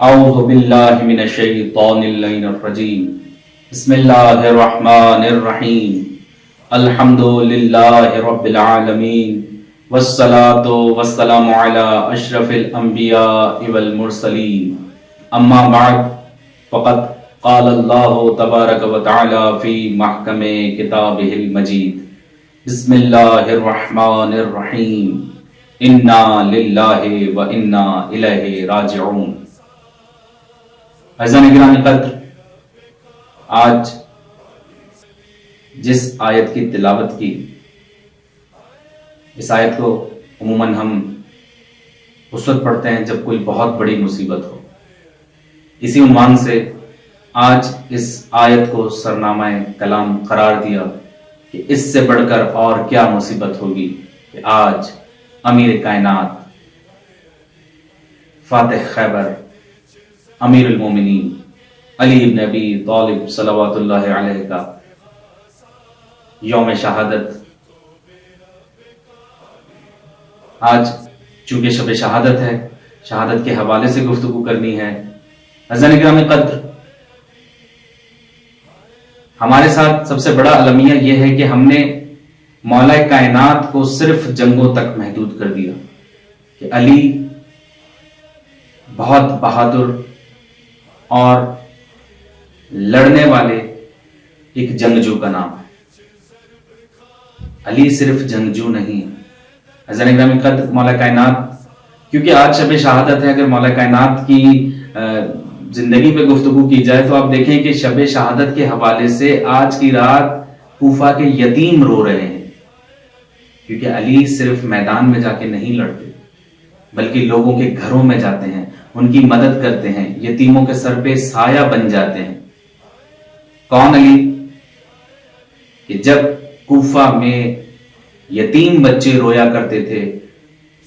اعوذ باللہ من الشیطان اللعین الرجیم بسم اللہ الرحمن الرحیم الحمد للہ رب العالمین والصلاة والسلام علی اشرف الانبیاء والمرسلین اما بعد فقد قال اللہ تبارک و تعالی فی محکم کتابہ المجید بسم اللہ الرحمن الرحیم انا للہ و انا الیہ راجعون۔ عزیزان گرامی قدر، آج جس آیت کی تلاوت کی، اس آیت کو عموماً ہم اس وقت پڑھتے ہیں جب کوئی بہت بڑی مصیبت ہو۔ اسی عنوان سے آج اس آیت کو سرنامہ کلام قرار دیا کہ اس سے بڑھ کر اور کیا مصیبت ہوگی کہ آج امیر کائنات، فاتح خیبر، امیر المومنین علی بن ابی طالب صلوات اللہ علیہ کا یوم شہادت۔ آج چونکہ شب شہادت ہے، شہادت کے حوالے سے گفتگو کرنی ہے۔ عزیزان گرامی قدر، ہمارے ساتھ سب سے بڑا المیہ یہ ہے کہ ہم نے مولا کائنات کو صرف جنگوں تک محدود کر دیا کہ علی بہت بہادر اور لڑنے والے ایک جنگجو کا نام ہے۔ علی صرف جنگجو نہیں ہے۔ عزیزان گرامی قدر، مولا کائنات، کیونکہ آج شب شہادت ہے، اگر مولا کائنات کی زندگی پہ گفتگو کی جائے تو آپ دیکھیں کہ شب شہادت کے حوالے سے آج کی رات کوفہ کے یتیم رو رہے ہیں، کیونکہ علی صرف میدان میں جا کے نہیں لڑتے بلکہ لوگوں کے گھروں میں جاتے ہیں، ان کی مدد کرتے ہیں، یتیموں کے سر پہ سایہ بن جاتے ہیں۔ کون علی؟ کہ جب کوفہ میں یتیم بچے رویا کرتے تھے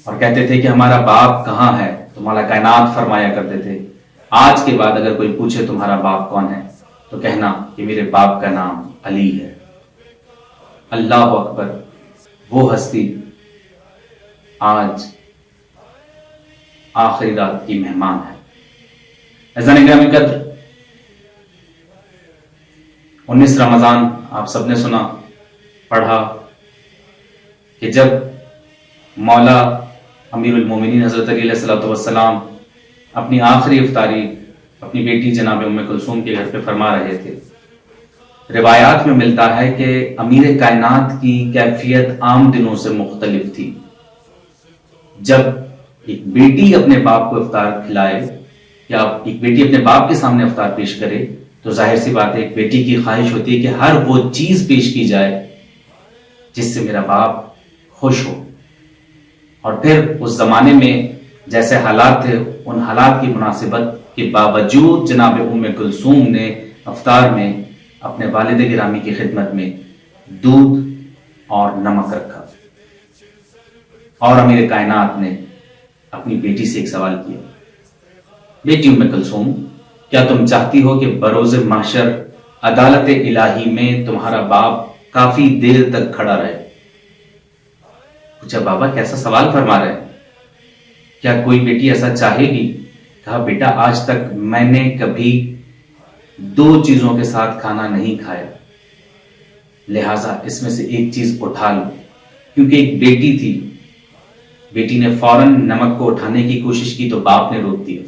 اور کہتے تھے کہ ہمارا باپ کہاں ہے، تو مولا کائنات فرمایا کرتے تھے آج کے بعد اگر کوئی پوچھے تمہارا باپ کون ہے تو کہنا کہ میرے باپ کا نام علی ہے۔ اللہ اکبر، وہ ہستی آج آخری رات کی مہمان ہے۔ عزیزان گرامی قدر، 19 رمضان آپ سب نے سنا، پڑھا کہ جب مولا امیر المومنین حضرت علی علیہ السلام اپنی آخری افطاری اپنی بیٹی جناب ام کلثوم کے گھر پہ فرما رہے تھے، روایات میں ملتا ہے کہ امیر کائنات کی کیفیت عام دنوں سے مختلف تھی۔ جب ایک بیٹی اپنے باپ کو افطار کھلائے یا ایک بیٹی اپنے باپ کے سامنے افطار پیش کرے تو ظاہر سی بات ہے ایک بیٹی کی خواہش ہوتی ہے کہ ہر وہ چیز پیش کی جائے جس سے میرا باپ خوش ہو۔ اور پھر اس زمانے میں جیسے حالات تھے، ان حالات کی مناسبت کے باوجود جناب ام کلثوم نے افطار میں اپنے والد گرامی کی خدمت میں دودھ اور نمک رکھا، اور امیر کائنات نے اپنی بیٹی سے ایک سوال کیا، بیٹی ام کلثوم، کیا تم چاہتی ہو کہ بروز محشر عدالت الہی میں تمہارا باپ کافی دیر تک کھڑا رہے؟ پوچھا بابا کیسا سوال فرما رہے ہیں، کیا کوئی بیٹی ایسا چاہے گی؟ کہا بیٹا آج تک میں نے کبھی 2 چیزوں کے ساتھ کھانا نہیں کھایا، لہٰذا اس میں سے ایک چیز اٹھا لو۔ کیونکہ ایک بیٹی تھی، بیٹی نے فوراً نمک کو اٹھانے کی کوشش کی تو باپ نے روک دیا،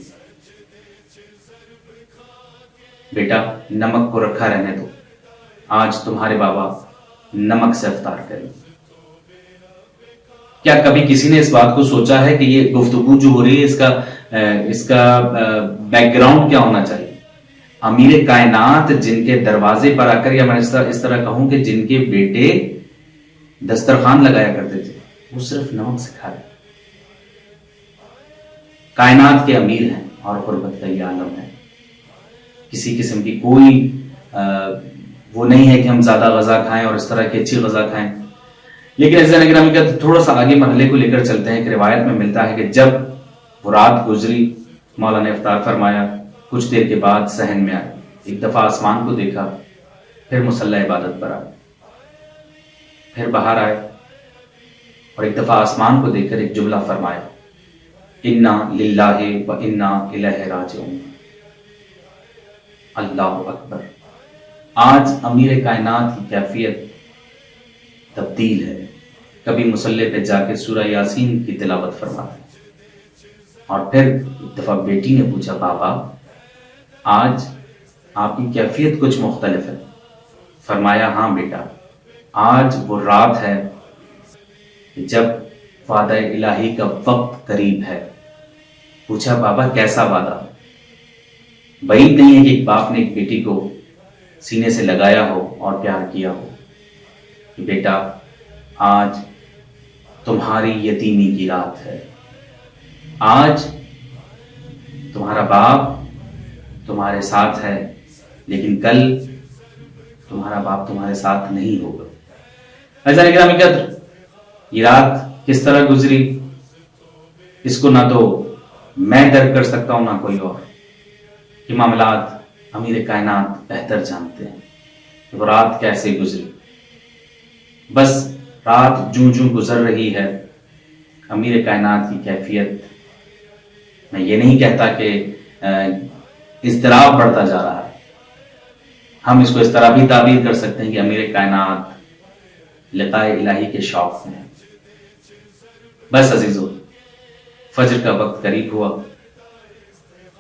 بیٹا نمک کو رکھا رہنے دو، آج تمہارے بابا نمک سے افطار کریں۔ کیا کبھی کسی نے اس بات کو سوچا ہے کہ یہ گفتگو جو ہو رہی ہے اس کا بیک گراؤنڈ کیا ہونا چاہیے؟ امیر کائنات جن کے دروازے پر آ کر، یا میں اس طرح کہوں کہ جن کے بیٹے دسترخوان لگایا کرتے تھے، وہ صرف نمک سے کھا رہے، کائنات کے امیر ہیں اور قربت کا یہ عالم ہے۔ کسی قسم کی کوئی وہ نہیں ہے کہ ہم زیادہ غذا کھائیں اور اس طرح کی اچھی غذا کھائیں۔ لیکن عزیزان گرامی کا تھوڑا سا آگے مرحلے کو لے کر چلتے ہیں کہ روایت میں ملتا ہے کہ جب وہ رات گزری، مولا نے افطار فرمایا، کچھ دیر کے بعد صحن میں آئے، ایک دفعہ آسمان کو دیکھا، پھر مصلی عبادت پر آئے، پھر باہر آئے اور ایک دفعہ آسمان کو دیکھ کر ایک جملہ فرمایا، انا للہ و انا الیہ راجعون۔ اللہ اکبر۔ آج امیر کائنات کی کیفیت تبدیل ہے۔ کبھی مصلی پہ جا کے سورہ یاسین کی تلاوت فرماتے ہیں، اور پھر ایک دفعہ بیٹی نے پوچھا بابا آج آپ کی کیفیت کچھ مختلف ہے۔ فرمایا ہاں بیٹا، آج وہ رات ہے جب وعدہ الہی کا وقت قریب ہے۔ پوچھا بابا کیسا وعدہ؟ بعید نہیں ہے کہ ایک باپ نے ایک بیٹی کو سینے سے لگایا ہو اور پیار کیا ہو کہ بیٹا آج تمہاری یتیمی کی رات ہے، آج تمہارا باپ تمہارے ساتھ ہے، لیکن کل تمہارا باپ تمہارے ساتھ نہیں ہوگا۔ عزیزان گرامی قدر، یہ رات کس طرح گزری اس کو نہ تو میں درک کر سکتا ہوں نہ کوئی اور۔ یہ معاملات امیر کائنات بہتر جانتے ہیں کہ وہ رات کیسے گزری۔ بس رات جوں جوں گزر رہی ہے، امیر کائنات کی کیفیت، میں یہ نہیں کہتا کہ اضطراب بڑھتا جا رہا ہے، ہم اس کو اس طرح بھی تعبیر کر سکتے ہیں کہ امیر کائنات لقاء الہی کے شوق میں ہے۔ بس عزیزو، فجر کا وقت قریب ہوا۔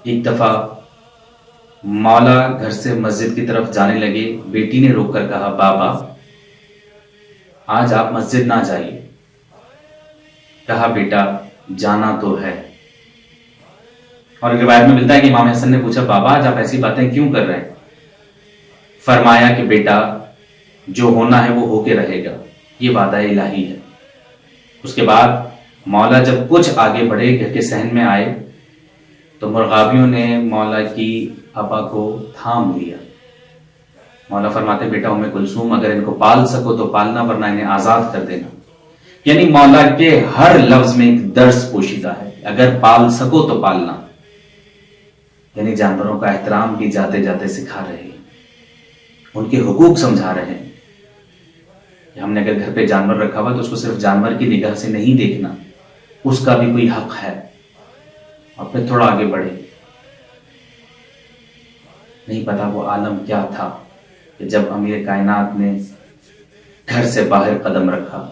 ایک دفعہ مولا گھر سے مسجد کی طرف جانے لگے۔ بیٹی نے روک کر کہا بابا آج آپ مسجد نہ جائیے۔ کہا بیٹا جانا تو ہے۔ اور روایت میں ملتا ہے کہ امام حسن نے پوچھا بابا آج آپ ایسی باتیں کیوں کر رہے ہیں؟ فرمایا کہ بیٹا جو ہونا ہے وہ ہو کے رہے گا، یہ وعدہ الہی ہے۔ اس کے بعد مولا جب کچھ آگے بڑھے، گھر کے صحن میں آئے، تو مرغابیوں نے مولا کی ابا کو تھام لیا۔ مولا فرماتے بیٹا ام کلثوم اگر ان کو پال سکو تو پالنا، ورنہ انہیں آزاد کر دینا۔ یعنی مولا کے ہر لفظ میں ایک درس پوشیدہ ہے، اگر پال سکو تو پالنا، یعنی جانوروں کا احترام بھی جاتے جاتے سکھا رہے ہیں، ان کے حقوق سمجھا رہے ہیں کہ ہم نے اگر گھر پہ جانور رکھا ہوا تو اس کو صرف جانور کی نگاہ سے نہیں دیکھنا، اس کا بھی کوئی حق ہے۔ اور پھر تھوڑا آگے بڑھے، نہیں پتا وہ عالم کیا تھا کہ جب امیر کائنات نے گھر سے باہر قدم رکھا،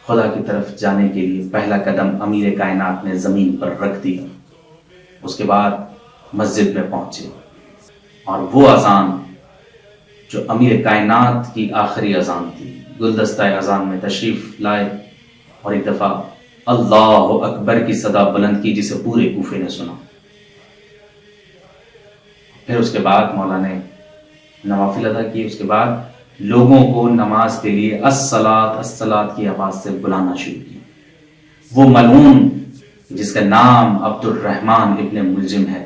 خدا کی طرف جانے کے لیے پہلا قدم امیر کائنات نے زمین پر رکھ دیا۔ اس کے بعد مسجد میں پہنچے، اور وہ اذان جو امیر کائنات کی آخری اذان تھی، گلدستہ اذان میں تشریف لائے اور ایک دفعہ اللہ اکبر کی صدا بلند کی جسے پورے کوفے نے سنا۔ پھر اس کے بعد مولا نے نوافل ادا کی، اس کے بعد لوگوں کو نماز کے لیے الصلاۃ الصلاۃ کی آواز سے بلانا شروع کی۔ وہ ملعون جس کا نام عبد الرحمن ابن ملجم ہے،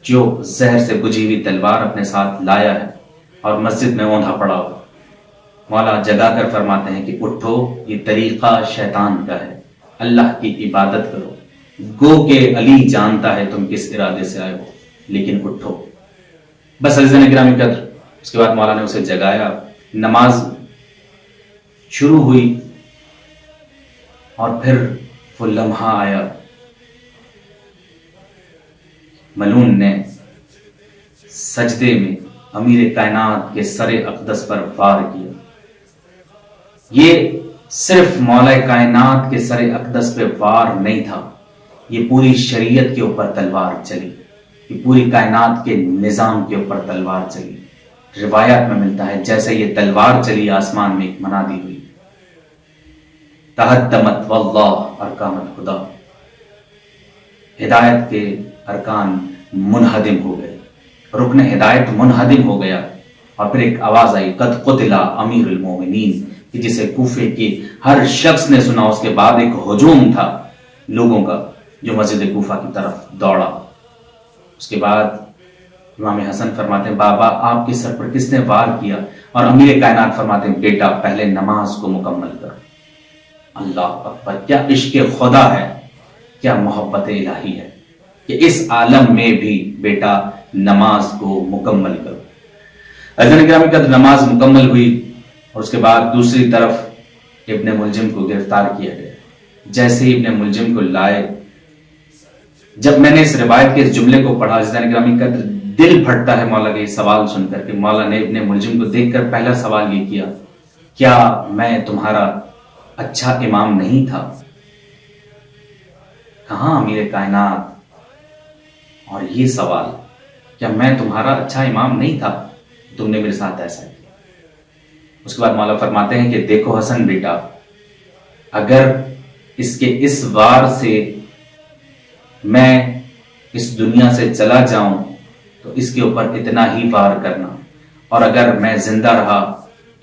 جو زہر سے بجھی ہوئی تلوار اپنے ساتھ لایا ہے اور مسجد میں اوندھا پڑا ہو، مولا جگا کر فرماتے ہیں کہ اٹھو، یہ طریقہ شیطان کا ہے، اللہ کی عبادت کرو، گو کہ علی جانتا ہے تم کس ارادے سے آئے ہو، لیکن اٹھو۔ بس عزیزان گرامی قدر، اس کے بعد مولا نے اسے جگایا، نماز شروع ہوئی، اور پھر وہ لمحہ آیا، ملعون نے سجدے میں امیر کائنات کے سر اقدس پر وار کیا۔ یہ صرف مولا کائنات کے سر اقدس پہ وار نہیں تھا، یہ پوری شریعت کے اوپر تلوار چلی، یہ پوری کائنات کے نظام کے اوپر تلوار چلی۔ روایات میں ملتا ہے جیسے یہ تلوار چلی، آسمان میں ایک منادی ہوئی، تہدمت واللہ ارکان الخدا، ہدایت کے ارکان منہدم ہو گئے، رکن ہدایت منہدم ہو گیا۔ اور پھر ایک آواز آئی قد قتل امیر المومنین، کہ جسے کوفے کی ہر شخص نے سنا۔ اس کے بعد ایک ہجوم تھا لوگوں کا جو مسجد کوفہ کی طرف دوڑا۔ اس کے بعد امام حسن فرماتے ہیں بابا آپ کے سر پر کس نے وار کیا؟ اور امیر کائنات فرماتے ہیں بیٹا پہلے نماز کو مکمل کر۔ اللہ اکبر، کیا عشق خدا ہے، کیا محبت الہی ہے کہ اس عالم میں بھی بیٹا نماز کو مکمل کرو۔ عزیزان گرامی قدر، نماز مکمل ہوئی اور اس کے بعد دوسری طرف ابن ملجم کو گرفتار کیا گیا۔ جیسے ہی ابن ملجم کو لائے، جب میں نے اس روایت کے اس جملے کو پڑھا، عزیزان گرامی قدر، دل پھٹتا ہے مولا کا یہ سوال سن کر کہ مولا نے ابن ملجم کو دیکھ کر پہلا سوال یہ کیا، کیا میں تمہارا اچھا امام نہیں تھا؟ کہاں امیر کائنات؟ اور یہ سوال، کیا میں تمہارا اچھا امام نہیں تھا؟ تم نے میرے ساتھ ایسا کیا۔ اس کے بعد مولا فرماتے ہیں کہ دیکھو حسن بیٹا، اگر اس کے اس وار سے میں اس دنیا سے چلا جاؤں تو اس کے اوپر اتنا ہی وار کرنا، اور اگر میں زندہ رہا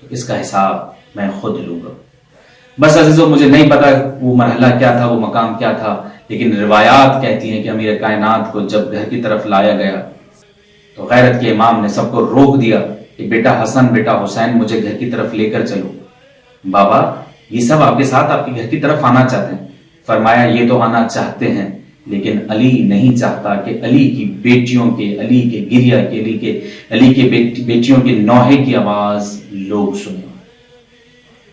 تو اس کا حساب میں خود لوں گا۔ بس عزیزو، مجھے نہیں پتا وہ مرحلہ کیا تھا، وہ مقام کیا تھا، لیکن روایات کہتی ہیں کہ امیر کائنات کو جب گھر کی طرف لایا گیا تو غیرت کے امام نے سب کو روک دیا کہ بیٹا حسن، بیٹا حسین، مجھے گھر کی طرف لے کر چلو۔ بابا، یہ سب آپ کے ساتھ آپ کے گھر کی طرف آنا چاہتے ہیں۔ فرمایا یہ تو آنا چاہتے ہیں، لیکن علی نہیں چاہتا کہ علی کی بیٹیوں کے، علی کے گریہ کے، علی کے بیٹیوں کے نوحے کی آواز لوگ سنیں۔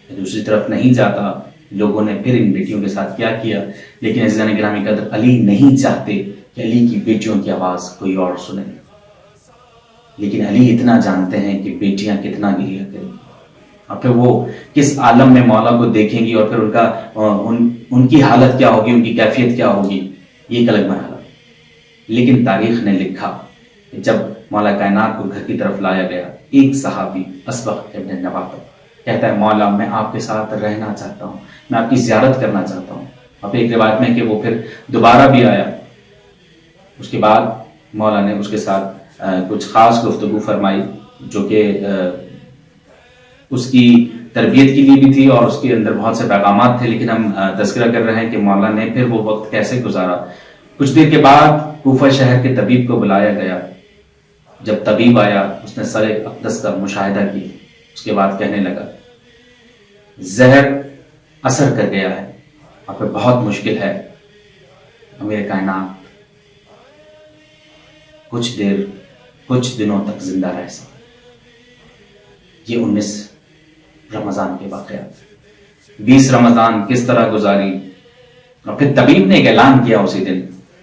دوسری طرف نہیں جاتا، لوگوں نے پھر ان بیٹیوں کے ساتھ کیا کیا، لیکن عزیزان گرامی قدر، علی نہیں چاہتے کہ علی کی بیٹیوں کی آواز کوئی اور سنے، لیکن علی اتنا جانتے ہیں کہ بیٹیاں کتنا گریہ کریں گی، اور پھر وہ کس عالم میں مولا کو دیکھیں گی، اور پھر ان کی حالت کیا ہوگی، ان کی کیفیت کیا ہوگی، یہ ایک الگ مرحلہ۔ لیکن تاریخ نے لکھا کہ جب مولا کائنات کو گھر کی طرف لایا گیا، ایک صحابی اسبغ ابن نباتہ کہتا ہے مولا میں آپ کے ساتھ رہنا چاہتا ہوں، میں آپ کی زیارت کرنا چاہتا ہوں۔ اور ایک روایت میں کہ وہ پھر دوبارہ بھی آیا۔ اس کے بعد مولا نے اس کے ساتھ کچھ خاص گفتگو فرمائی، جو کہ اس کی تربیت کے لیے بھی تھی اور اس کے اندر بہت سے پیغامات تھے، لیکن ہم تذکرہ کر رہے ہیں کہ مولا نے پھر وہ وقت کیسے گزارا۔ کچھ دیر کے بعد کوفہ شہر کے طبیب کو بلایا گیا۔ جب طبیب آیا، اس نے سر اقدس کا مشاہدہ کی، اس کے بعد کہنے لگا زہر اثر کر گیا ہے، اور پھر بہت مشکل ہے امیر کائنات کچھ دنوں تک زندہ رہ سکے۔ یہ 19 رمضان کے واقعات، 20 رمضان کس طرح گزاری، اور پھر طبیب نے ایک اعلان کیا اسی دن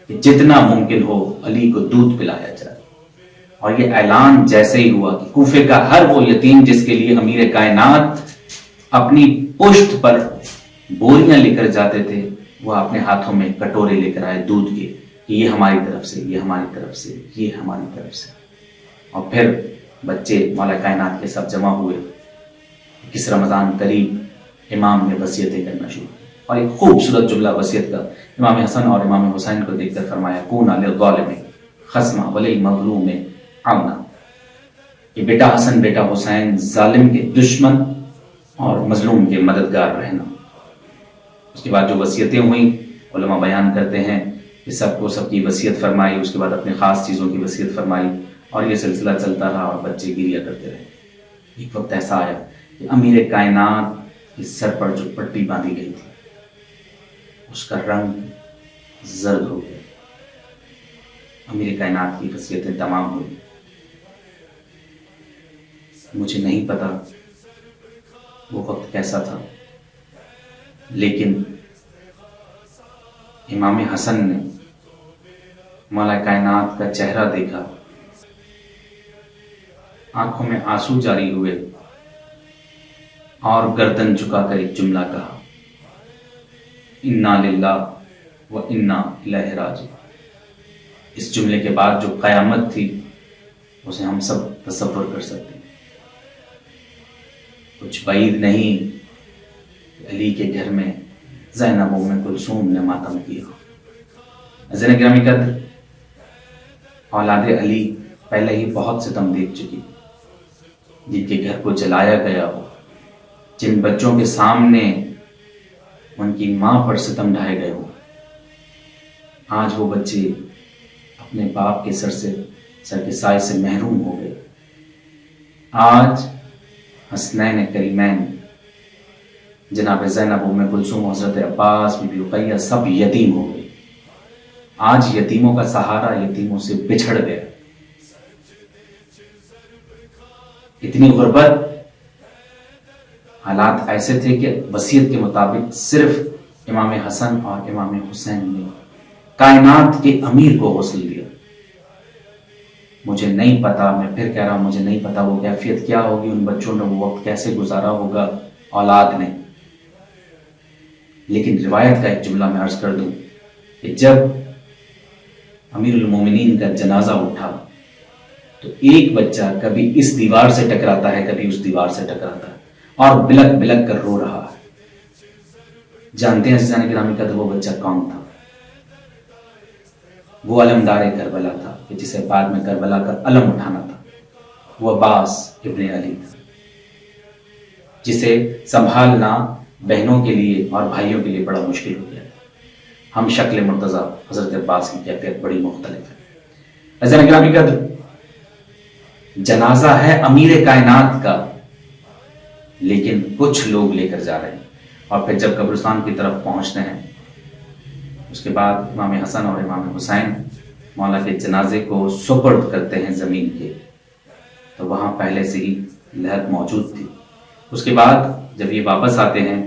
کہ جتنا ممکن ہو علی کو دودھ پلایا جائے۔ اور یہ اعلان جیسے ہی ہوا کہ کوفے کا ہر وہ یتیم جس کے لیے امیر کائنات اپنی پشت پر بوریاں لے کر جاتے تھے، وہ اپنے ہاتھوں میں کٹورے لے کر آئے دودھ کے کہ یہ ہماری طرف سے، یہ ہماری طرف سے، یہ ہماری طرف سے۔ اور پھر بچے مولا کائنات کے سب جمع ہوئے۔ 21 رمضان قریب امام نے وصیتیں کرنا شروع کی، اور ایک خوبصورت جملہ وصیت کا امام حسن اور امام حسین کو دیکھ کر فرمایا کون للظالم خصما وللمظلوم عونا، کہ بیٹا حسن، بیٹا حسین، ظالم کے دشمن اور مظلوم کے مددگار رہنا۔ اس کے بعد جو وصیتیں ہوئیں، علماء بیان کرتے ہیں کہ سب کو سب کی وصیت فرمائی، اس کے بعد اپنے خاص چیزوں کی وصیت فرمائی، اور یہ سلسلہ چلتا رہا اور بچے گریہ کرتے رہے۔ ایک وقت ایسا آیا کہ امیر کائنات کے سر پر جو پٹی باندھی گئی تھی اس کا رنگ زرد ہو گیا۔ امیر کائنات کی وصیتیں تمام ہوئی۔ مجھے نہیں پتا وہ وقت کیسا تھا، لیکن امام حسن نے مولا کائنات کا چہرہ دیکھا، آنکھوں میں آنسو جاری ہوئے، اور گردن جھکا کر ایک جملہ کہا انا للہ و انا الیہ راجعون۔ اس جملے کے بعد جو قیامت تھی اسے ہم سب تصور کر سکتے ہیں۔ کچھ بعید نہیں کہ علی کے گھر میں زینب ام کلثوم نے ماتم کیا۔ عزیزان گرامی قدر، اولاد علی پہلے ہی بہت ستم دیکھ چکی، جن کے گھر کو جلایا گیا ہو، جن بچوں کے سامنے ان کی ماں پر ستم ڈھائے گئے ہو، آج وہ بچے اپنے باپ کے سر کے سائے سے محروم ہو گئے۔ آج حسنین کریمین جناب زینب ام کلثوم، حضرت عباس، بی بی رقیہ، سب یتیم ہو گئے۔ آج یتیموں کا سہارا یتیموں سے بچھڑ گیا۔ اتنی غربت، حالات ایسے تھے کہ وصیت کے مطابق صرف امام حسن اور امام حسین نے کائنات کے امیر کو غسل دیا. مجھے نہیں پتا، میں پھر کہہ رہا ہوں مجھے نہیں پتا وہ کیفیت کیا ہوگی، ان بچوں نے وہ وقت کیسے گزارا ہوگا اولاد نے. لیکن روایت کا ایک جملہ میں عرض کر دوں کہ جب امیر المومنین کا جنازہ اٹھا تو ایک بچہ کبھی اس دیوار سے ٹکراتا ہے، کبھی اس دیوار سے ٹکراتا ہے اور بلک بلک کر رو رہا ہے. جانتے ہیں عزیزان گرامی قدر وہ بچہ کون تھا؟ وہ علمدار کربلا تھا کہ جسے بعد میں کربلا کا علم اٹھانا تھا. وہ عباس ابن علی تھا جسے سنبھالنا بہنوں کے لیے اور بھائیوں کے لیے بڑا مشکل ہو گیا تھا. ہم شکل مرتضیٰ حضرت عباس کی کیفیت بڑی مختلف ہے. عزیزان گرامی قدر جنازہ ہے امیر کائنات کا، لیکن کچھ لوگ لے کر جا رہے ہیں اور پھر جب قبرستان کی طرف پہنچتے ہیں اس کے بعد امام حسن اور امام حسین مولا کے جنازے کو سپرد کرتے ہیں زمین کے، تو وہاں پہلے سے ہی لہر موجود تھی. اس کے بعد جب یہ واپس آتے ہیں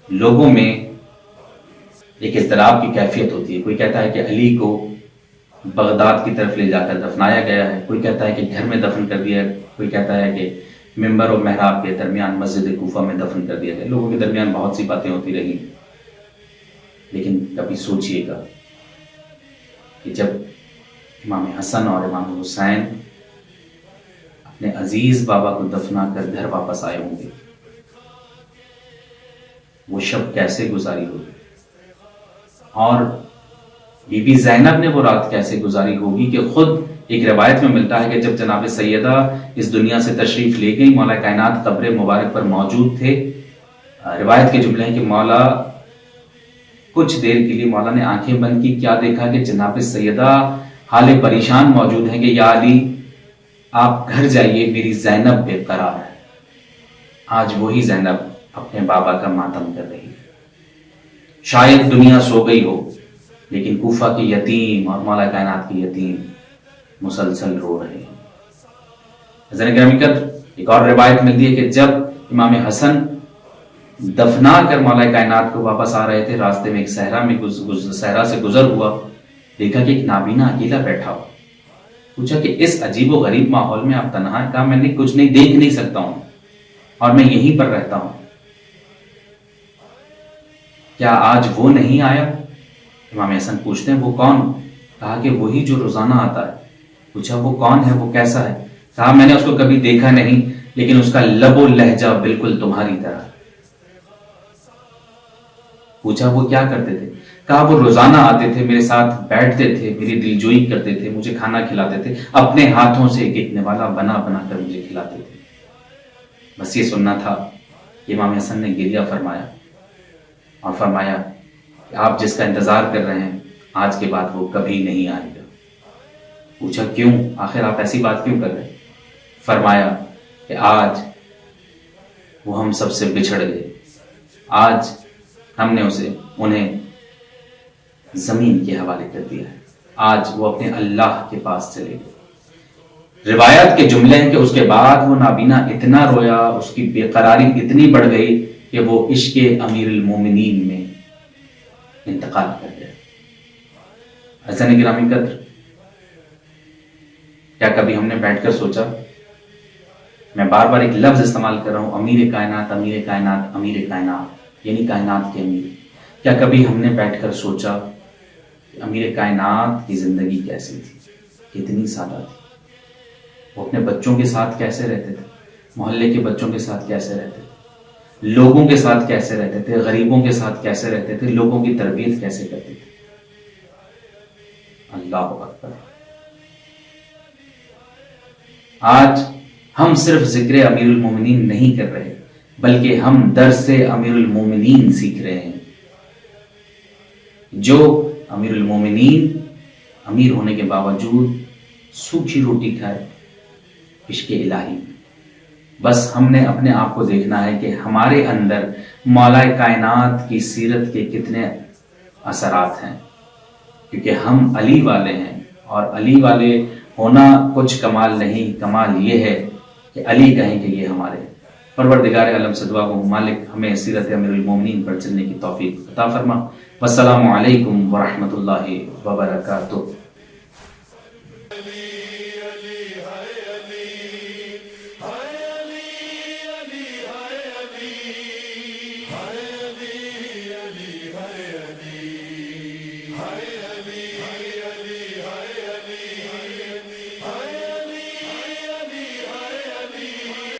لوگوں میں ایک اضطراب کی کیفیت ہوتی ہے. کوئی کہتا ہے کہ علی کو بغداد کی طرف لے جا کر دفنایا گیا ہے، کوئی کہتا ہے کہ گھر میں دفن کر دیا ہے، کوئی کہتا ہے کہ ممبر اور محراب کے درمیان مسجد کوفہ میں دفن کر دیا گیا. لوگوں کے درمیان بہت سی باتیں ہوتی رہی، لیکن کبھی سوچئے گا کہ جب امام حسن اور امام حسین اپنے عزیز بابا کو دفنا کر گھر واپس آئے ہوں گے، وہ شب کیسے گزاری ہوگی، اور بی بی زینب نے وہ رات کیسے گزاری ہوگی کہ خود ایک روایت میں ملتا ہے کہ جب جناب سیدہ اس دنیا سے تشریف لے گئی، مولا کائنات قبر مبارک پر موجود تھے. روایت کے جملے ہیں کہ مولا کچھ دیر کے لیے مولا نے آنکھیں بند کی، کیا دیکھا کہ جناب سیدہ حال پریشان موجود ہیں کہ یا علی آپ گھر جائیے، میری زینب بے قرار ہے. آج وہی زینب اپنے بابا کا ماتم کر رہی ہے. شاید دنیا سو گئی ہو لیکن کوفہ کے یتیم اور مولا کائنات کے یتیم مسلسل رو رہے ہیں. حضرت گرامی قدر ایک اور روایت ملتی ہے کہ جب امام حسن دفنا کر مولا کائنات کو واپس آ رہے تھے، راستے میں ایک صحرا سے گزر ہوا، دیکھا کہ ایک نابینا اکیلا بیٹھا ہوا. پوچھا کہ اس عجیب و غریب ماحول میں آپ تنہا ہیں؟ کہا میں نے کچھ نہیں دیکھ نہیں سکتا ہوں اور میں یہیں پر رہتا ہوں، کیا آج وہ نہیں آیا؟ امام حسن پوچھتے ہیں وہ کون؟ کہا کہ وہی جو روزانہ آتا ہے. پوچھا وہ کون ہے، وہ کیسا ہے؟ کہا میں نے اس کو کبھی دیکھا نہیں لیکن اس کا لب و لہجہ بالکل تمہاری طرح. پوچھا وہ کیا کرتے تھے؟ کہا وہ روزانہ آتے تھے، میرے ساتھ بیٹھتے تھے، میری دلجوئی کرتے تھے، مجھے کھانا کھلاتے تھے، اپنے ہاتھوں سے ایک نوالا بنا بنا کر مجھے کھلاتے تھے. بس یہ سننا تھا کہ امام حسن نے گریہ فرمایا اور فرمایا کہ آپ جس کا انتظار کر رہے ہیں آج کے بعد وہ کبھی نہیں آئے گا. پوچھا کیوں؟ آخر آپ ایسی بات کیوں کر رہے ہیں؟ فرمایا کہ آج وہ ہم سب سے بچھڑ گئے، آج ہم نے انہیں زمین کے حوالے کر دیا ہے، آج وہ اپنے اللہ کے پاس چلے گئے. روایت کے جملے ہیں کہ اس کے بعد وہ نابینا اتنا رویا، اس کی بے قراری اتنی بڑھ گئی کہ وہ عشق امیر المومنین میں انتقال کر گیا. حسن گرامی قدر کیا کبھی ہم نے بیٹھ کر سوچا، میں بار بار ایک لفظ استعمال کر رہا ہوں، امیر کائنات امیر کائنات امیر کائنات، یعنی کائنات کے امیر. کیا کبھی ہم نے بیٹھ کر سوچا کہ امیر کائنات کی زندگی کیسی تھی، کتنی سادہ تھی؟ وہ اپنے بچوں کے ساتھ کیسے رہتے تھے، محلے کے بچوں کے ساتھ کیسے رہتے تھے، لوگوں کے ساتھ کیسے رہتے تھے، غریبوں کے ساتھ کیسے رہتے تھے، لوگوں کی تربیت کیسے کرتے تھے. اللہ اکبر. آج ہم صرف ذکر امیر المومنین نہیں کر رہے بلکہ ہم درس امیر المومنین سیکھ رہے ہیں. جو امیر المومنین امیر ہونے کے باوجود سوکھی روٹی کھائے عشق الہی. بس ہم نے اپنے آپ کو دیکھنا ہے کہ ہمارے اندر مولا کائنات کی سیرت کے کتنے اثرات ہیں، کیونکہ ہم علی والے ہیں اور علی والے ہونا کچھ کمال نہیں، کمال یہ ہے کہ علی کہیں کہ یہ ہمارے پروردگار عالم سے دعا ہوں مالک ہمیں سیرت امیر المومنین پر چلنے کی توفیق عطا فرما. والسلام علیکم ورحمۃ اللہ وبرکاتہ.